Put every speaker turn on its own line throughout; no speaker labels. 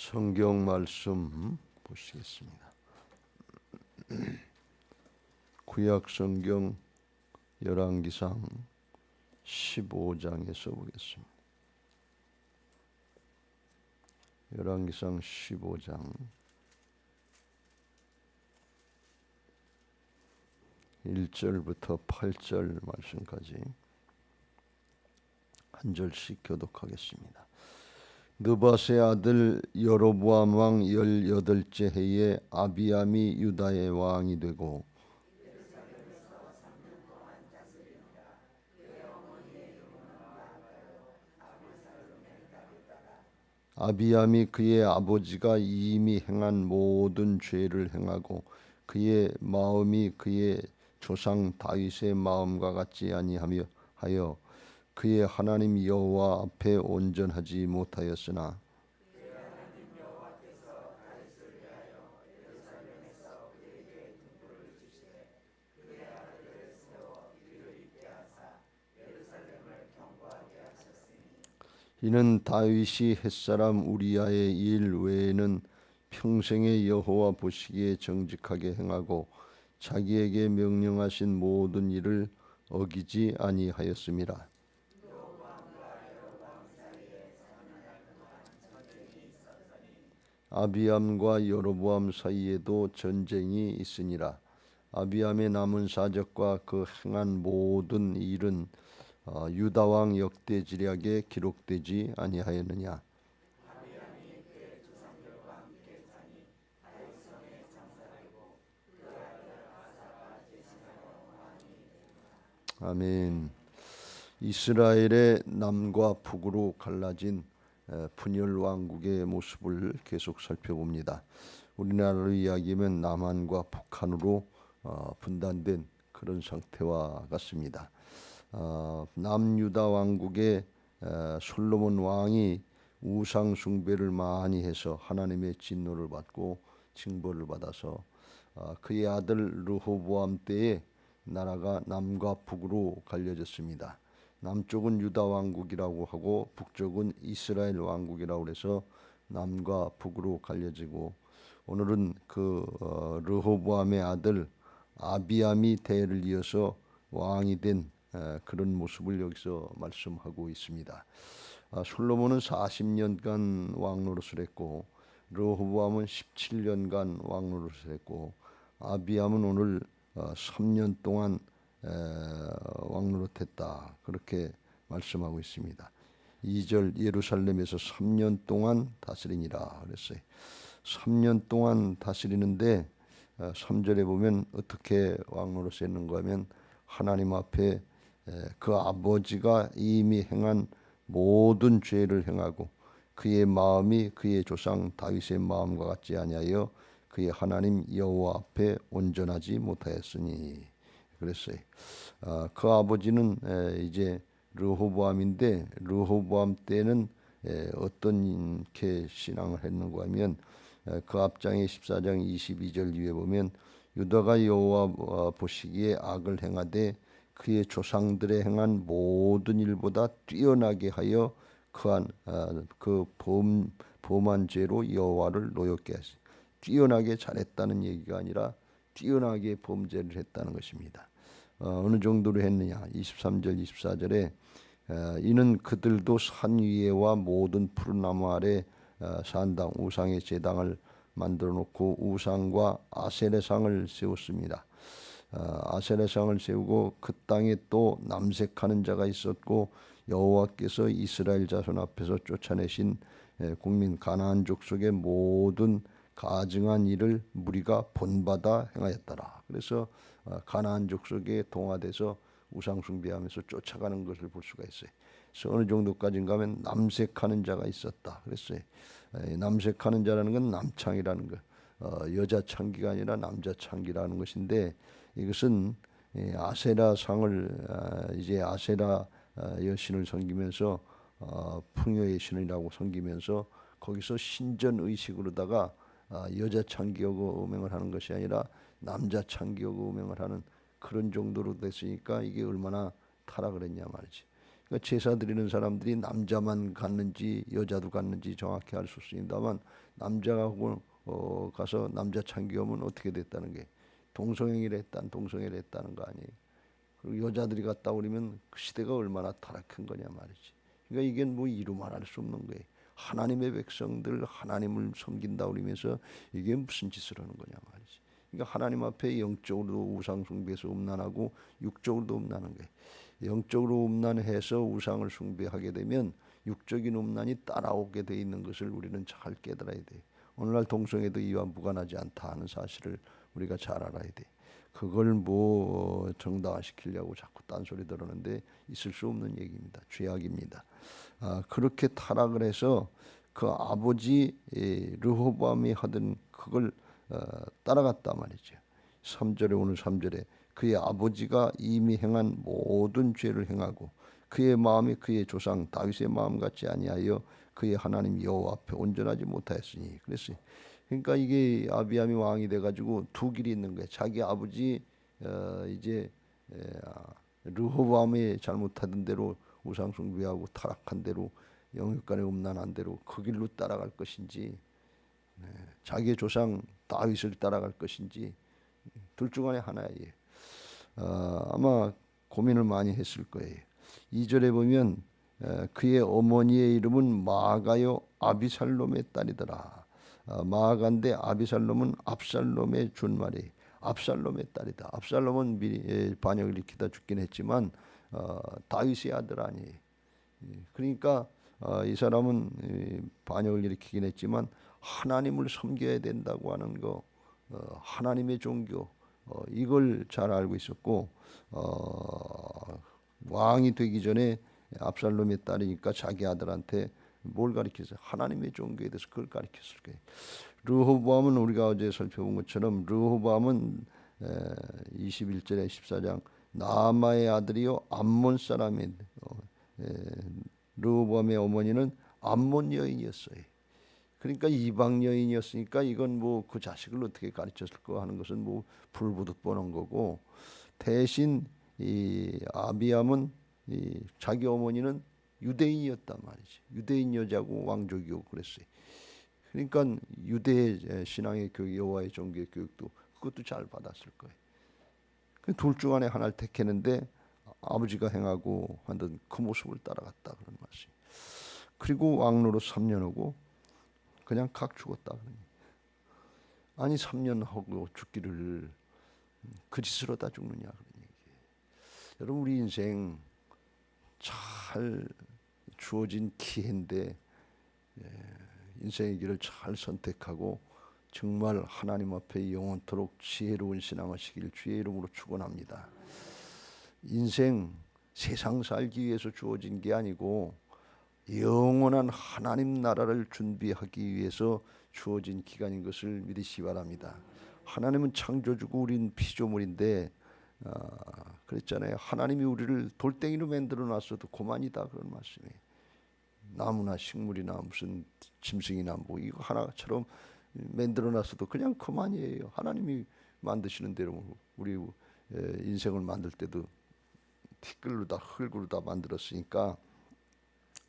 성경 말씀 보시겠습니다. 구약 성경 열왕기상 15장에서 보겠습니다. 열왕기상 15장 1절부터 8절 말씀까지 한 절씩 교독하겠습니다. 느밧의 아들 여로보암 왕 18째 해에 아비암이 유다의 왕이 되고 아비암이 그의 아버지가 이미 행한 모든 죄를 행하고 그의 마음이 그의 조상 다윗의 마음과 같지 아니하며 하여 그의 하나님 여호와 앞에 온전하지 못하였으나 이는 다윗이 햇사람 우리아의 일 외에는 평생의 여호와 보시기에 정직하게 행하고 자기에게 명령하신 모든 일을 어기지 아니하였음이라. 아비암과 여로보암 사이에도 전쟁이 있으니라. 아비암의 남은 사적과 그 행한 모든 일은 유다 왕 역대지략에 기록되지 아니하였느냐. 아멘. 이스라엘의 남과 북으로 갈라진 분열 왕국의 모습을 계속 살펴봅니다. 우리나라로 이야기하면 남한과 북한으로 분단된 그런 상태와 같습니다. 남유다 왕국의 솔로몬 왕이 우상 숭배를 많이 해서 하나님의 진노를 받고 징벌을 받아서 그의 아들 르호보암 때에 나라가 남과 북으로 갈려졌습니다. 남쪽은 유다 왕국이라고 하고 북쪽은 이스라엘 왕국이라고 해서 남과 북으로 갈려지고 오늘은 그 르호보암의 아들 아비암이 대를 이어서 왕이 된 그런 모습을 여기서 말씀하고 있습니다. 솔로몬은 40년간 왕노릇을 했고 르호보암은 17년간 왕노릇을 했고 아비암은 오늘 3년 동안 왕노릇했다. 그렇게 말씀하고 있습니다. 2절 예루살렘에서 3년 동안 다스리니라 그랬어요. 3년 동안 다스리는데 3절에 보면 어떻게 왕노릇을 했는가 하면 하나님 앞에 그 아버지가 이미 행한 모든 죄를 행하고 그의 마음이 그의 조상 다윗의 마음과 같지 아니하여 그의 하나님 여호와 앞에 온전하지 못하였으니 그랬어요. 그 아버지는 이제 르호보암인데 르호보암 때는 어떤 게 신앙을 했는가 하면 그 앞장의 14장 22절 위에 보면 유다가 여호와 보시기에 악을 행하되 그의 조상들의 행한 모든 일보다 뛰어나게 하여 그 범한 죄로 여호와를 노엽게 하시. 뛰어나게 잘했다는 얘기가 아니라 뛰어나게 범죄를 했다는 것입니다. 어느 정도로 했느냐? 23절 24절에 이는 그들도 산 위에와 모든 푸른 나무 아래 산당 우상의 제당을 만들어 놓고 우상과 아세레상을 세웠습니다. 아세레상을 세우고 그 땅에 또 남색하는 자가 있었고 여호와께서 이스라엘 자손 앞에서 쫓아내신 국민 가나안 족속의 모든 가증한 일을 무리가 본받아 행하였더라. 그래서 가나안 족속에 동화돼서 우상 숭배하면서 쫓아가는 것을 볼 수가 있어요. 그래서 어느 정도까지인가 하면 남색하는 자가 있었다. 그랬어요. 남색하는 자라는 건 남창이라는 거, 여자 창기가 아니라 남자 창기라는 것인데 이것은 아세라 상을 이제 아세라 여신을 섬기면서 풍요의 신이라고 섬기면서 거기서 신전 의식으로다가 여자 창기하고 음행을 하는 것이 아니라 남자 창기하고 음행을 하는 그런 정도로 됐으니까 이게 얼마나 타락을 했냐 말이지. 그러니까 제사 드리는 사람들이 남자만 갔는지 여자도 갔는지 정확히 알 수 없습니다만 남자하고 가서 남자 참교하면 어떻게 됐다는 게 동성애를 했다는 거 아니에요. 그리고 여자들이 갔다 오면 그 시대가 얼마나 타락한 거냐 말이지. 그러니까 이게 뭐 이루 말할 수 없는 거예요. 하나님의 백성들 하나님을 섬긴다 그러면서 이게 무슨 짓을 하는 거냐 말이지. 그러니까 하나님 앞에 영적으로도 우상 숭배에서 음란하고 육적으로도 음란한 거예요. 영적으로 음란해서 우상을 숭배하게 되면 육적인 음란이 따라오게 돼 있는 것을 우리는 잘 깨달아야 돼. 오늘날 동성애도 이와 무관하지 않다 하는 사실을 우리가 잘 알아야 돼. 그걸 뭐 정당화시키려고 자꾸 딴소리 들었는데 있을 수 없는 얘기입니다. 죄악입니다. 그렇게 타락을 해서 그 아버지 르호보암이 하던 그걸 따라갔단 말이죠. 3절에 오늘 3절에 그의 아버지가 이미 행한 모든 죄를 행하고 그의 마음이 그의 조상 다윗의 마음 같지 아니하여 그의 하나님 여호와 앞에 온전하지 못하였으니 그랬어요. 그러니까 이게 아비암이 왕이 돼가지고 두 길이 있는 거예요. 자기 아버지 이제 르호보암이 잘못하던 대로 우상 숭배하고 타락한 대로 영육간에 음란한 대로 그 길로 따라갈 것인지 자기의 조상 다윗을 따라갈 것인지 둘 중 안에 하나예요. 아마 고민을 많이 했을 거예요. 2절에 보면 그의 어머니의 이름은 마아가요 아비살롬의 딸이더라. 마아가인데 아비살롬은 압살롬의 준말이 압살롬의 딸이다. 압살롬은 미리 반역을 일으키다 죽긴 했지만 다윗의 아들 아니에요. 그러니까 이 사람은 반역을 일으키긴 했지만 하나님을 섬겨야 된다고 하는 거 하나님의 종교 이걸 잘 알고 있었고 왕이 되기 전에 압살롬의 딸이니까 자기 아들한테 뭘 가르쳤어요? 하나님의 종교에 대해서 그걸 가르쳤을 거예요. 르호보암은 우리가 어제 살펴본 것처럼 르호보암은 21절에 14장 나아마의 아들이요 암몬 사람인 르호보암의 어머니는 암몬 여인이었어요. 그러니까 이방 여인이었으니까 이건 뭐 그 자식을 어떻게 가르쳤을까 하는 것은 뭐 불보듯 뻔한 거고 대신 이 아비암은 이 자기 어머니는 유대인이었단 말이지. 유대인 여자고 왕족이고 그랬어요. 그러니까 유대 신앙의 교육, 여호와의 종교의 교육도 그것도 잘 받았을 거예요. 그 둘 중 안에 하나를 택했는데 아버지가 행하고 하던 그 모습을 따라갔다 그런 말씀. 그리고 왕로로 3년 하고 그냥 각 죽었다 그러니. 아니 3년 하고 죽기를 그 짓으로 다 죽느냐 그런 얘기예요. 여러분 우리 인생 잘 주어진 기회인데 인생의 길을 잘 선택하고 정말 하나님 앞에 영원토록 지혜로운 신앙하시길 주의 이름으로 축원합니다. 인생 세상 살기 위해서 주어진 게 아니고 영원한 하나님 나라를 준비하기 위해서 주어진 기간인 것을 믿으시기 바랍니다. 하나님은 창조주고 우린 피조물인데 그랬잖아요. 하나님이 우리를 돌덩이로 만들어 놨어도 고만이다 그런 말씀이에요. 나무나 식물이나 무슨 짐승이나 뭐 이거 하나처럼 만들어 놨어도 그냥 그만이에요. 하나님이 만드시는 대로 우리 인생을 만들 때도 티끌로 다 흙으로 다 만들었으니까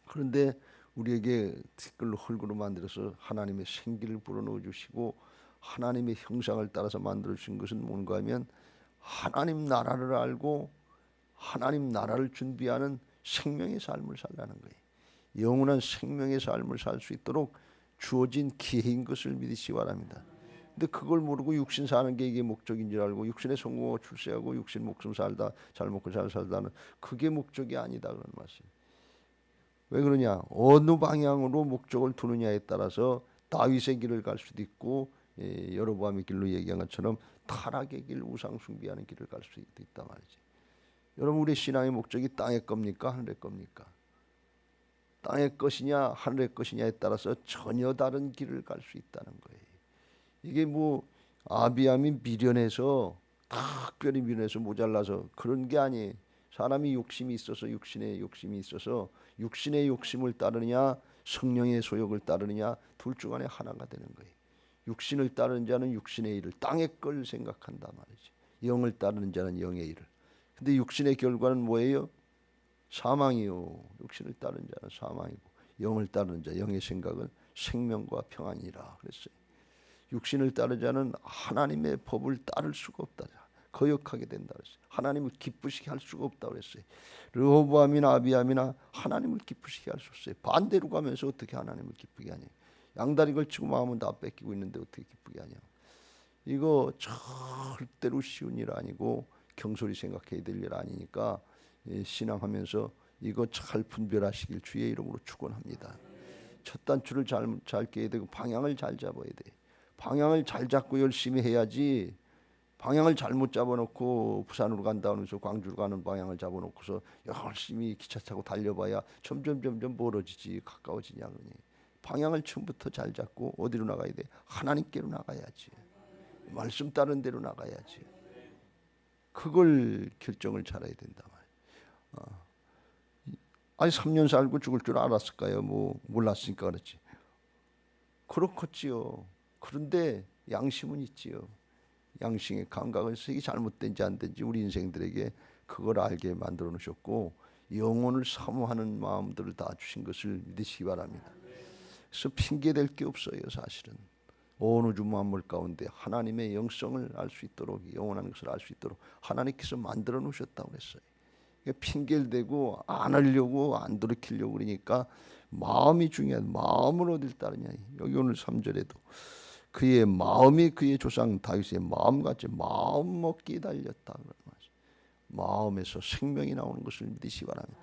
그런데 우리에게 티끌로 흙으로 만들어서 하나님의 생기를 불어넣어 주시고 하나님의 형상을 따라서 만들어 주신 것은 뭔가 하면 하나님 나라를 알고 하나님 나라를 준비하는 생명의 삶을 살라는 거예요. 영원한 생명의 삶을 살 수 있도록 주어진 기회인 것을 믿으시기 바랍니다. 근데 그걸 모르고 육신 사는 게 이게 목적인 줄 알고 육신에 성공하고 출세하고 육신 목숨 살다 잘 먹고 잘 살다는 그게 목적이 아니다 그런 말씀. 왜 그러냐? 어느 방향으로 목적을 두느냐에 따라서 다윗의 길을 갈 수도 있고 여로보암의 길로 얘기한 것처럼 타락의 길, 우상 숭배하는 길을 갈 수도 있단 말이지. 여러분 우리 신앙의 목적이 땅의 겁니까? 하늘의 겁니까? 땅의 것이냐 하늘의 것이냐에 따라서 전혀 다른 길을 갈 수 있다는 거예요. 이게 뭐 아비암이 미련해서 특별히 미련해서 모자라서 그런 게 아니에요. 사람이 욕심이 있어서 육신의 욕심이 있어서 육신의 욕심을 따르느냐 성령의 소욕을 따르느냐 둘 중 안에 하나가 되는 거예요. 육신을 따르는 자는 육신의 일을 땅의 걸 생각한단 말이지. 영을 따르는 자는 영의 일을. 근데 육신의 결과는 뭐예요? 사망이요 육신을 따른 자는 사망이고 영을 따르는 자 영의 생각은 생명과 평안이라 그랬어요. 육신을 따르는 자는 하나님의 법을 따를 수가 없다. 거역하게 된다 그랬어요. 하나님을 기쁘시게 할 수가 없다 그랬어요. 르호보암이나 아비암이나 하나님을 기쁘시게 할 수 없어요. 반대로 가면서 어떻게 하나님을 기쁘게 하냐. 양다리 걸치고 마음은 다 뺏기고 있는데 어떻게 기쁘게 하냐. 이거 절대로 쉬운 일 아니고 경솔히 생각해야 될 일 아니니까 신앙하면서 이거 잘 분별하시길 주의 이름으로 축원합니다. 첫 단추를 잘 깨야 되고 방향을 잘 잡아야 돼. 방향을 잘 잡고 열심히 해야지. 방향을 잘못 잡아놓고 부산으로 간다 하면서 광주로 가는 방향을 잡아놓고서 열심히 기차 타고 달려봐야 점점 멀어지지 가까워지냐. 그러니 방향을 처음부터 잘 잡고 어디로 나가야 돼? 하나님께로 나가야지. 말씀 따른 대로 나가야지. 그걸 결정을 잘해야 된다 말이야. 아니 3년 살고 죽을 줄 알았을까요? 뭐 몰랐으니까 그렇지. 그렇겠지요. 그런데 양심은 있지요. 양심의 감각은 이게 잘못된지 안 된지 우리 인생들에게 그걸 알게 만들어 놓으셨고 영혼을 사모하는 마음들을 다 주신 것을 믿으시기 바랍니다. 그래서 핑계댈 게 없어요. 사실은 온 우주 만물 가운데 하나님의 영성을 알 수 있도록 영원한 것을 알 수 있도록 하나님께서 만들어 놓으셨다고 그랬어요. 핑계를 대고 안 하려고 안 돌이키려고 그러니까 마음이 중요한 마음을 어딜 따르냐. 여기 오늘 3절에도 그의 마음이 그의 조상 다윗의 마음같이 마음 먹기에 달렸다. 마음에서 생명이 나오는 것을 믿으시기 바랍니다.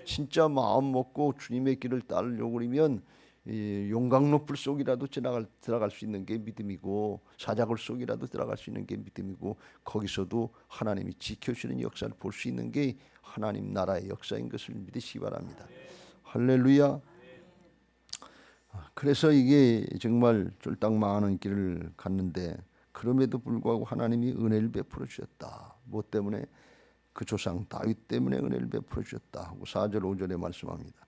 진짜 마음 먹고 주님의 길을 따르려고 그러면 용광 높을 속이라도 들어갈 수 있는 게 믿음이고 사자굴 속이라도 들어갈 수 있는 게 믿음이고 거기서도 하나님이 지켜주시는 역사를 볼 수 있는 게 하나님 나라의 역사인 것을 믿으시기 바랍니다. 할렐루야. 그래서 이게 정말 쫄딱 망하는 길을 갔는데 그럼에도 불구하고 하나님이 은혜를 베풀어 주셨다. 뭐 때문에? 그 조상 다윗 때문에 은혜를 베풀어 주셨다 하고 4절 5절에 말씀합니다.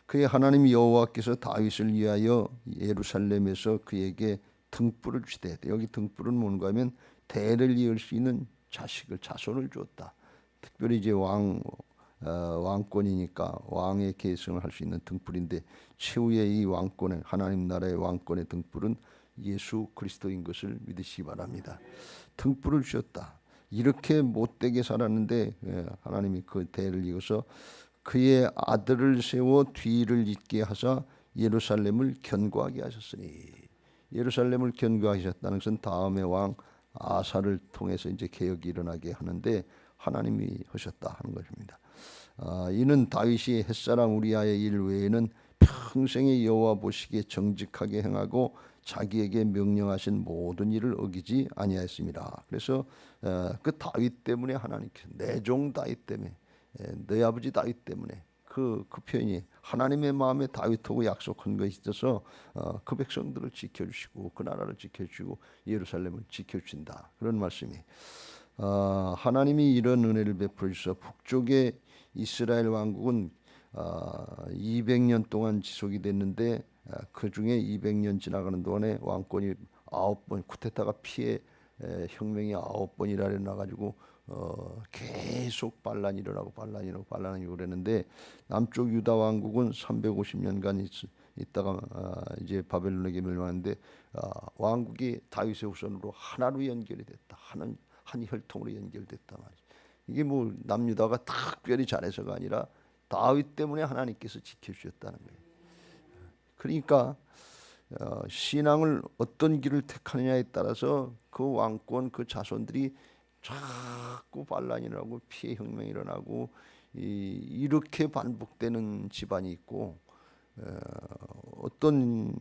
그의 하나님 여호와께서 다윗을 위하여 예루살렘에서 그에게 등불을 주시되, 여기 등불은 뭔가 하면 대를 이을 수 있는 자손을 주었다. 특별히 이제 왕권이니까 왕의 계승을 할 수 있는 등불인데 최후의 이 왕권의 하나님 나라의 왕권의 등불은 예수 그리스도인 것을 믿으시기 바랍니다. 등불을 주셨다. 이렇게 못되게 살았는데 하나님이 그 대를 이어서 그의 아들을 세워 뒤를 잇게 하사 예루살렘을 견고하게 하셨으니, 예루살렘을 견고하게 하셨다는 것은 다음의 왕 아사를 통해서 이제 개혁이 일어나게 하는데 하나님이 하셨다 하는 것입니다. 이는 다윗이 햇사람 우리아의 일 외에는 평생의 여호와 보시기에 정직하게 행하고 자기에게 명령하신 모든 일을 어기지 아니하였습니다. 그래서 그 다윗 때문에 하나님께서 내 종 다윗 때문에 내 아버지 다윗 때문에 그 표현이 하나님의 마음에 다윗하고 약속한 것이 있어서 그 백성들을 지켜주시고 그 나라를 지켜주시고 예루살렘을 지켜주신다. 그런 말씀이 하나님이 이런 은혜를 베풀어 주셔서 북쪽의 이스라엘 왕국은 200년 동안 지속이 됐는데 그 중에 200년 지나가는 동안에 왕권이 9번 쿠데타가 피해 혁명이 9번이나 일어나가지고 계속 반란이 일어나고 그랬는데 남쪽 유다 왕국은 350년간 있다가 이제 바벨론에게 멸망했는데 왕국이 다윗의 후손으로 하나로 연결이 됐다. 한 혈통으로 연결됐다 말이죠. 이게 뭐 남유다가 특별히 잘해서가 아니라 다윗 때문에 하나님께서 지켜주셨다는 거예요. 그러니까 신앙을 어떤 길을 택하느냐에 따라서 그 왕권 그 자손들이 자꾸 반란이 일어나고 피해 혁명이 일어나고 이렇게 반복되는 집안이 있고 어떤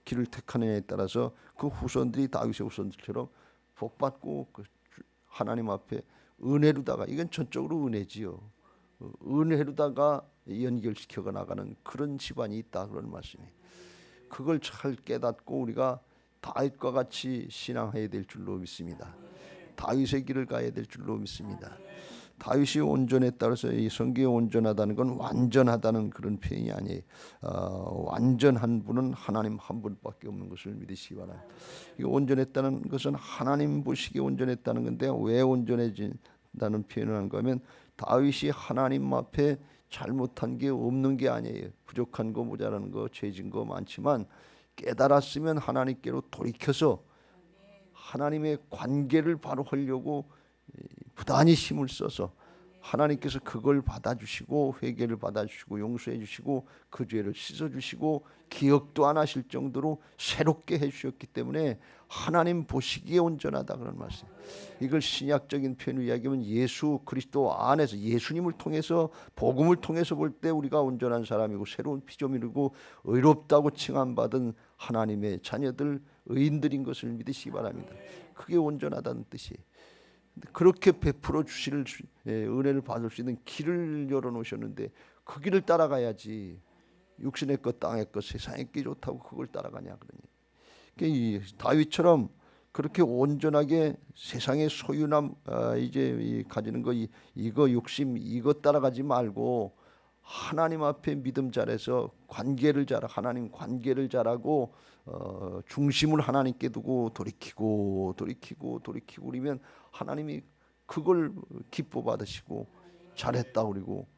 길을 택하느냐에 따라서 그 후손들이 다윗의 후손들처럼 복받고 그 하나님 앞에 은혜로다가, 이건 전적으로 은혜지요. 은혜로다가 연결시켜 나가는 그런 집안이 있다 그런 말씀이. 그걸 잘 깨닫고 우리가 다윗과 같이 신앙해야 될 줄로 믿습니다. 다윗의 길을 가야 될 줄로 믿습니다. 다윗이 온전했다 그래서 이 성경에 온전하다는 건 완전하다는 그런 표현이 아니에요. 완전한 분은 하나님 한 분밖에 없는 것을 믿으시기 바랍니다. 이 온전했다는 것은 하나님 보시기에 온전했다는 건데 왜 온전해진다는 표현을 하는가 하면 다윗이 하나님 앞에 잘못한 게 없는 게 아니에요. 부족한 거, 모자라는 거, 죄진 거 많지만 깨달았으면 하나님께로 돌이켜서 하나님의 관계를 바로 하려고 부단히 힘을 써서 하나님께서 그걸 받아주시고 회개를 받아주시고 용서해 주시고 그 죄를 씻어주시고 기억도 안 하실 정도로 새롭게 해주셨기 때문에 하나님 보시기에 온전하다 그런 말씀. 이걸 신약적인 표현으로 이야기하면 예수 그리스도 안에서 예수님을 통해서 복음을 통해서 볼 때 우리가 온전한 사람이고 새로운 피조물이고 의롭다고 칭함받은 하나님의 자녀들 의인들인 것을 믿으시기 바랍니다. 그게 온전하다는 뜻이에요. 그렇게 베풀어 주실 은혜를 받을 수 있는 길을 열어놓으셨는데 그 길을 따라가야지 육신의 것 땅의 것 세상의 게 좋다고 그걸 따라가냐 그러니. 그러니까 다윗처럼 그렇게 온전하게 세상의 소유남 이제 가지는 거 이거 욕심 이거 따라가지 말고 하나님 앞에 믿음 잘해서 관계를 잘 하나님 관계를 잘하고 중심을 하나님께 두고 돌이키고 그러면 하나님이 그걸 기뻐 받으시고 잘했다 그리고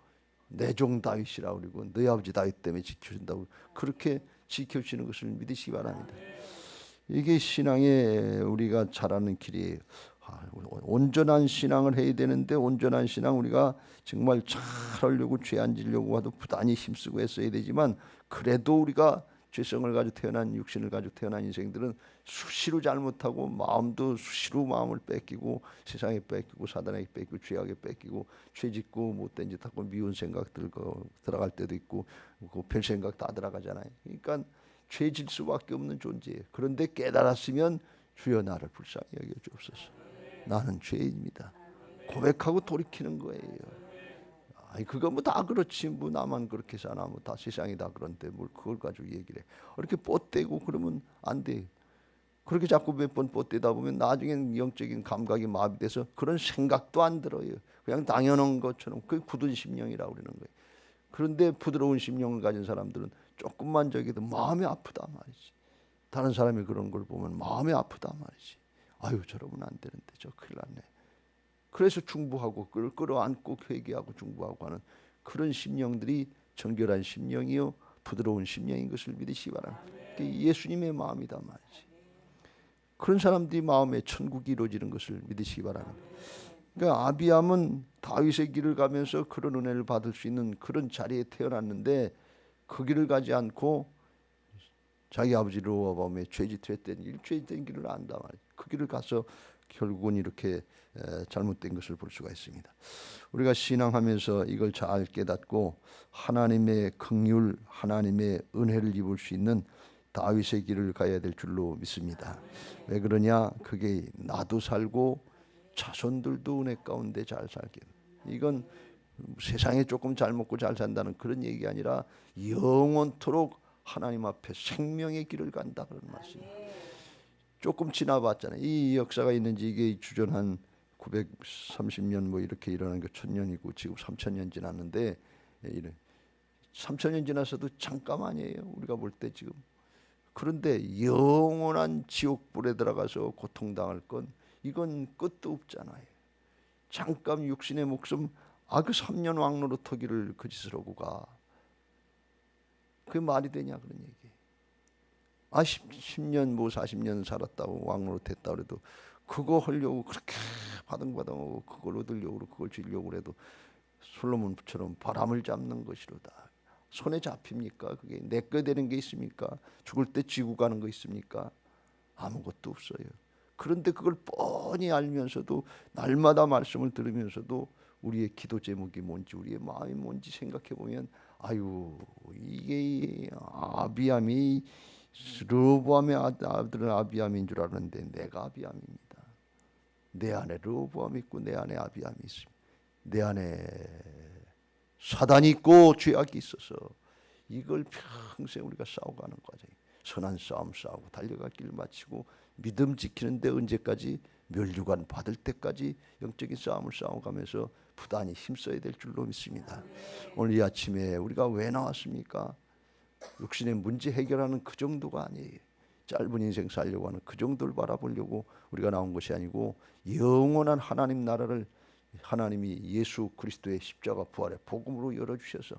내 종 다윗이라 그리고 너희 아버지 다윗 때문에 지켜준다고 그렇게 지켜주시는 것을 믿으시기 바랍니다. 이게 신앙에 우리가 잘하는 길이에요. 온전한 신앙을 해야 되는데 온전한 신앙 우리가 정말 잘하려고 죄 안 지려고 하도 부단히 힘쓰고 했어야 되지만 그래도 우리가 죄성을 가지고 태어난 육신을 가지고 태어난 인생들은 수시로 잘못하고 마음도 수시로 마음을 뺏기고 세상에 뺏기고 사단에게 뺏기고 죄악에 뺏기고 죄짓고 못된 짓 하고 미운 생각 들고 들어갈 때도 있고 그 별 생각 다 들어가잖아요. 그러니까 죄질 수밖에 없는 존재예요. 그런데 깨달았으면 주여 나를 불쌍히 여겨 주옵소서. 나는 죄인입니다. 고백하고 돌이키는 거예요. 아니 그거 뭐 다 그렇지 뭐 나만 그렇게 사나 뭐 다 세상이 다 그런데 뭘 그걸 가지고 얘기를 해. 이렇게 뻗대고 그러면 안 돼. 그렇게 자꾸 몇 번 뻗대다 보면 나중엔 영적인 감각이 마비돼서 그런 생각도 안 들어요. 그냥 당연한 것처럼 그게 굳은 심령이라고 그러는 거예요. 그런데 부드러운 심령을 가진 사람들은 조금만 저기도 마음이 아프다 말이지. 다른 사람이 그런 걸 보면 마음이 아프다 말이지. 아유 저러면 안 되는데 저 큰일 났네. 그래서 중보하고 끌어안고 회개하고 중보하고 하는 그런 심령들이 정결한 심령이요 부드러운 심령인 것을 믿으시기 바랍니다. 예수님의 마음이다 말이지. 그런 사람들이 마음에 천국이 이루어지는 것을 믿으시기 바랍니다. 그러니까 아비암은 다윗의 길을 가면서 그런 은혜를 받을 수 있는 그런 자리에 태어났는데 그 길을 가지 않고 자기 아버지 르호보암의 죄짓된 일죄된 길을 안다 말이에요. 그 길을 가서 결국은 이렇게 잘못된 것을 볼 수가 있습니다. 우리가 신앙하면서 이걸 잘 깨닫고 하나님의 긍휼, 하나님의 은혜를 입을 수 있는 다윗의 길을 가야 될 줄로 믿습니다. 왜 그러냐? 그게 나도 살고 자손들도 은혜 가운데 잘 살게. 이건 세상에 조금 잘 먹고 잘 산다는 그런 얘기가 아니라 영원토록 하나님 앞에 생명의 길을 간다 그런 말씀입니다. 조금 지나봤잖아요. 이 역사가 있는지 이게 주전 한 930년 뭐 이렇게 일어난 게 1000년이고 지금 3000년 지났는데 3000년 지나서도 잠깐만이에요. 우리가 볼 때 지금. 그런데 영원한 지옥불에 들어가서 고통당할 건 이건 끝도 없잖아요. 잠깐 육신의 목숨 그 3년 왕노로 터기를 그 짓을 하고 가. 그게 말이 되냐 그런 얘기. 10년 뭐 40년 살았다고 왕노로 됐다 그래도 그거 하려고 그렇게 바등바등하고 그걸 얻으려고 그걸 주려고 그래도 솔로몬처럼 바람을 잡는 것이로다. 손에 잡힙니까? 그게 내 거 되는 게 있습니까? 죽을 때 쥐고 가는 거 있습니까? 아무것도 없어요. 그런데 그걸 뻔히 알면서도 날마다 말씀을 들으면서도 우리의 기도 제목이 뭔지 우리의 마음이 뭔지 생각해 보면 아유 이게 아비암이 르호보암의 아들은 아비암인 줄 알았는데 내가 아비암입니다. 내 안에 르호보암이 있고 내 안에 아비암이 있습니다. 내 안에 사단이 있고 죄악이 있어서 이걸 평생 우리가 싸워가는 과정이 선한 싸움 싸우고 달려갈 길 마치고 믿음 지키는데 언제까지 멸류관 받을 때까지 영적인 싸움을 싸워가면서 부단히 힘써야 될 줄로 믿습니다. 오늘 이 아침에 우리가 왜 나왔습니까? 육신의 문제 해결하는 그 정도가 아니에요. 짧은 인생 살려고 하는 그 정도를 바라보려고 우리가 나온 것이 아니고 영원한 하나님 나라를 하나님이 예수 그리스도의 십자가 부활의 복음으로 열어주셔서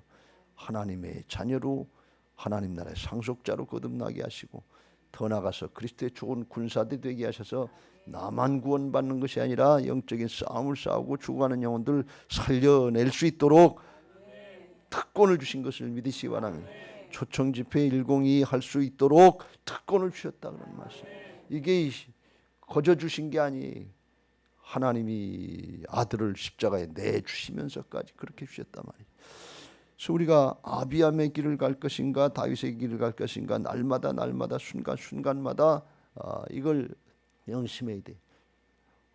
하나님의 자녀로 하나님 나라의 상속자로 거듭나게 하시고 더 나아가서 그리스도의 좋은 군사들이 되게 하셔서 나만 구원받는 것이 아니라 영적인 싸움을 싸우고 죽어가는 영혼들 살려낼 수 있도록 특권을 주신 것을 믿으시기 바랍니다. 초청 집회 102 할 수 있도록 특권을 주셨다 그런 말씀. 이게 거저 주신 게 아니 하나님이 아들을 십자가에 내주시면서까지 그렇게 주셨단 말이에요. 그래서 우리가 아비암의 길을 갈 것인가 다윗의 길을 갈 것인가 날마다 순간순간마다 이걸 명심해야 돼.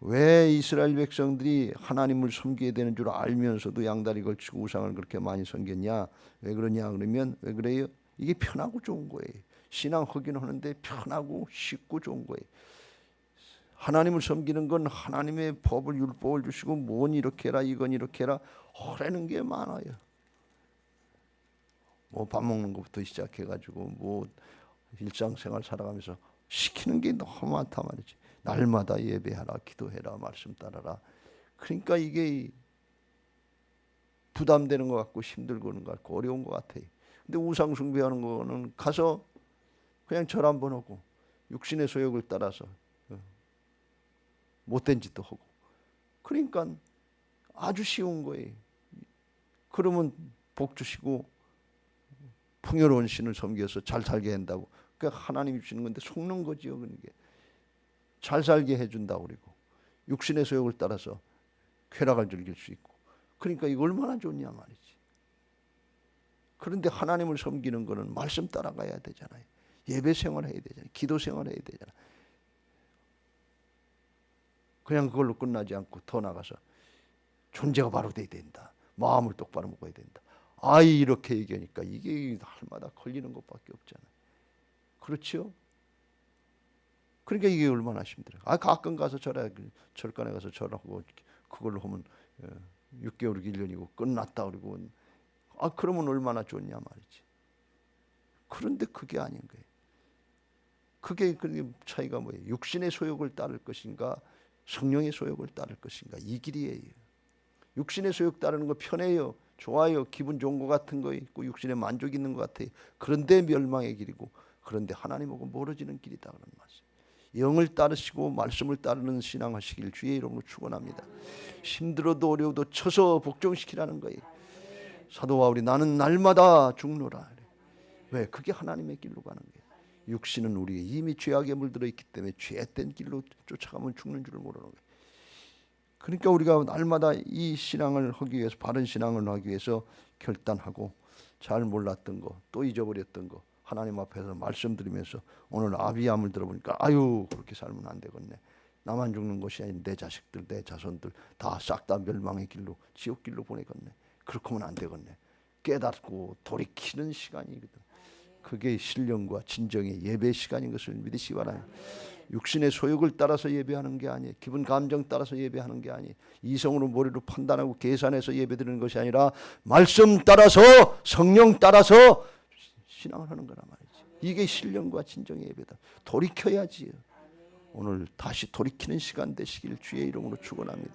왜 이스라엘 백성들이 하나님을 섬겨야 되는 줄 알면서도 양다리 걸치고 우상을 그렇게 많이 섬겼냐? 왜 그러냐 그러면 왜 그래요? 이게 편하고 좋은 거예요. 신앙 하긴 하는데 편하고 쉽고 좋은 거예요. 하나님을 섬기는 건 하나님의 법을 율법을 주시고 뭔 이렇게 해라 이건 이렇게 해라 하라는 게 많아요. 뭐 밥 먹는 것부터 시작해가지고 뭐 일상생활 살아가면서 시키는 게 너무 많단 말이지. 날마다 예배하라 기도해라 말씀 따라라. 그러니까 이게 부담되는 것 같고 힘들고 그런 것 같고 어려운 것 같아요. 근데 우상 숭배하는 거는 가서 그냥 절 한번 하고 육신의 소욕을 따라서 못된 짓도 하고 그러니까 아주 쉬운 거예요. 그러면 복 주시고 풍요로운 신을 섬겨서 잘 살게 한다고. 그러니까 하나님이 주시는 건데 속는 거지요. 그러니까 잘 살게 해준다고 그리고 육신의 소욕을 따라서 쾌락을 즐길 수 있고 그러니까 이거 얼마나 좋냐 말이지. 그런데 하나님을 섬기는 거는 말씀 따라가야 되잖아요. 예배 생활 해야 되잖아요. 기도 생활 해야 되잖아요. 그냥 그걸로 끝나지 않고 더 나가서 존재가 바로 돼야 된다. 마음을 똑바로 먹어야 된다. 아이 이렇게 얘기하니까 이게 날마다 걸리는 것밖에 없잖아요. 그렇죠? 그러니까 이게 얼마나 힘들어요. 가끔 가서 절간에 가서 절하고 그걸로 하면 6개월이 1년이고 끝났다 그러고 그러면 얼마나 좋냐 말이지. 그런데 그게 아닌 거예요. 그게 차이가 뭐예요? 육신의 소욕을 따를 것인가 성령의 소욕을 따를 것인가 이 길이에요. 육신의 소욕 따르는 거 편해요. 좋아요. 기분 좋은 것 같은 거 있고 육신에 만족이 있는 것 같아요. 그런데 멸망의 길이고 그런데 하나님하고 멀어지는 길이다 그런 말씀. 영을 따르시고 말씀을 따르는 신앙하시길 주의 이름으로 축원합니다. 힘들어도 어려워도 쳐서 복종시키라는 거예요. 사도 바울이 나는 날마다 죽노라. 왜? 그게 하나님의 길로 가는 거예요. 육신은 우리가 이미 죄악에 물들어 있기 때문에 죄된 길로 쫓아가면 죽는 줄을 모르는 거예요. 그러니까 우리가 날마다 이 신앙을 하기 위해서 바른 신앙을 하기 위해서 결단하고 잘 몰랐던 거 또 잊어버렸던 거 하나님 앞에서 말씀드리면서 오늘 아비함을 들어보니까 아유 그렇게 살면 안 되겠네. 나만 죽는 것이 아닌 내 자식들 내 자손들 다 싹 다 멸망의 길로 지옥 길로 보내겠네. 그렇게 하면 안 되겠네. 깨닫고 돌이키는 시간이거든. 그게 신령과 진정의 예배 시간인 것을 믿으시기 바랍니다. 육신의 소욕을 따라서 예배하는 게 아니에요. 기분 감정 따라서 예배하는 게 아니에요. 이성으로 머리로 판단하고 계산해서 예배드리는 것이 아니라 말씀 따라서 성령 따라서 신앙을 하는 거란 말이지. 이게 신령과 진정의 예배다. 돌이켜야지요. 오늘 다시 돌이키는 시간 되시길 주의 이름으로 축원합니다.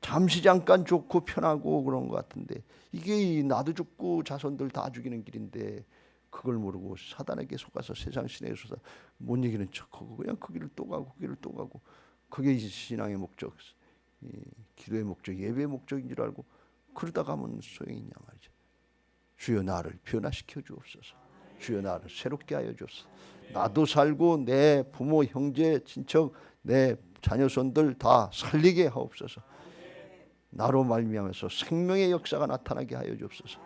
잠시 잠깐 좋고 편하고 그런 것 같은데 이게 나도 죽고 자손들 다 죽이는 길인데 그걸 모르고 사단에게 속아서 세상 신에게 속아서 못 이기는 척하고 그냥 그 길을 또 가고 그 길을 또 가고 그게 신앙의 목적, 기도의 목적, 예배의 목적인 줄 알고 그러다 가면 소용이 있냐 말이죠. 주여 나를 변화시켜 주옵소서. 주여 나를 새롭게 하여 주옵소서. 나도 살고 내 부모, 형제, 친척, 내 자녀손들 다 살리게 하옵소서. 나로 말미암아서 생명의 역사가 나타나게 하여 주옵소서.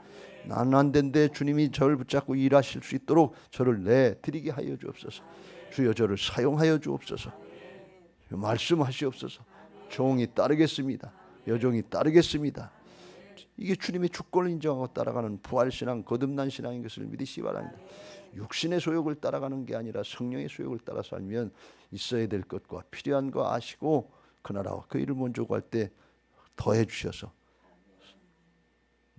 나는 안 된데 주님이 저를 붙잡고 일하실 수 있도록 저를 내드리게 하여 주옵소서. 주여 저를 사용하여 주옵소서. 말씀하시옵소서. 종이 따르겠습니다. 여종이 따르겠습니다. 이게 주님의 주권을 인정하고 따라가는 부활신앙, 거듭난 신앙인 것을 믿으시기 바랍니다. 육신의 소욕을 따라가는 게 아니라 성령의 소욕을 따라 살면 있어야 될 것과 필요한 거 아시고 그 나라와 그 일을 먼저 구할 때 더해 주셔서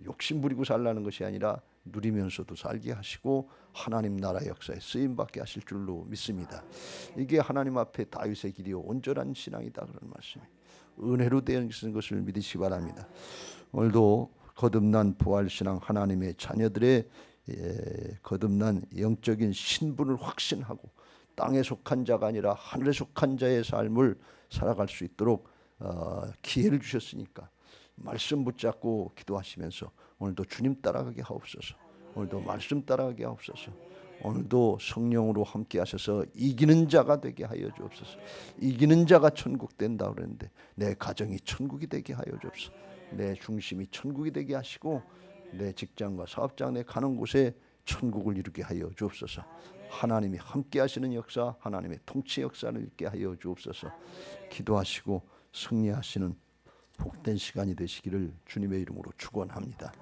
욕심 부리고 살라는 것이 아니라 누리면서도 살게 하시고 하나님 나라 역사에 쓰임받게 하실 줄로 믿습니다. 이게 하나님 앞에 다윗의 길이요 온전한 신앙이다 그런 말씀이 은혜로 되어 있는 것을 믿으시기 바랍니다. 오늘도 거듭난 부활신앙 하나님의 자녀들의 거듭난 영적인 신분을 확신하고 땅에 속한 자가 아니라 하늘에 속한 자의 삶을 살아갈 수 있도록 기회를 주셨으니까 말씀 붙잡고 기도하시면서 오늘도 주님 따라가게 하옵소서. 오늘도 말씀 따라가게 하옵소서. 오늘도 성령으로 함께 하셔서 이기는 자가 되게 하여 주옵소서. 이기는 자가 천국 된다 그랬는데 내 가정이 천국이 되게 하여 주옵소서. 내 중심이 천국이 되게 하시고 내 직장과 사업장 내 가는 곳에 천국을 이루게 하여 주옵소서. 하나님이 함께 하시는 역사, 하나님의 통치 역사를 있게 하여 주옵소서. 기도하시고 승리하시는 복된 시간이 되시기를 주님의 이름으로 축원합니다.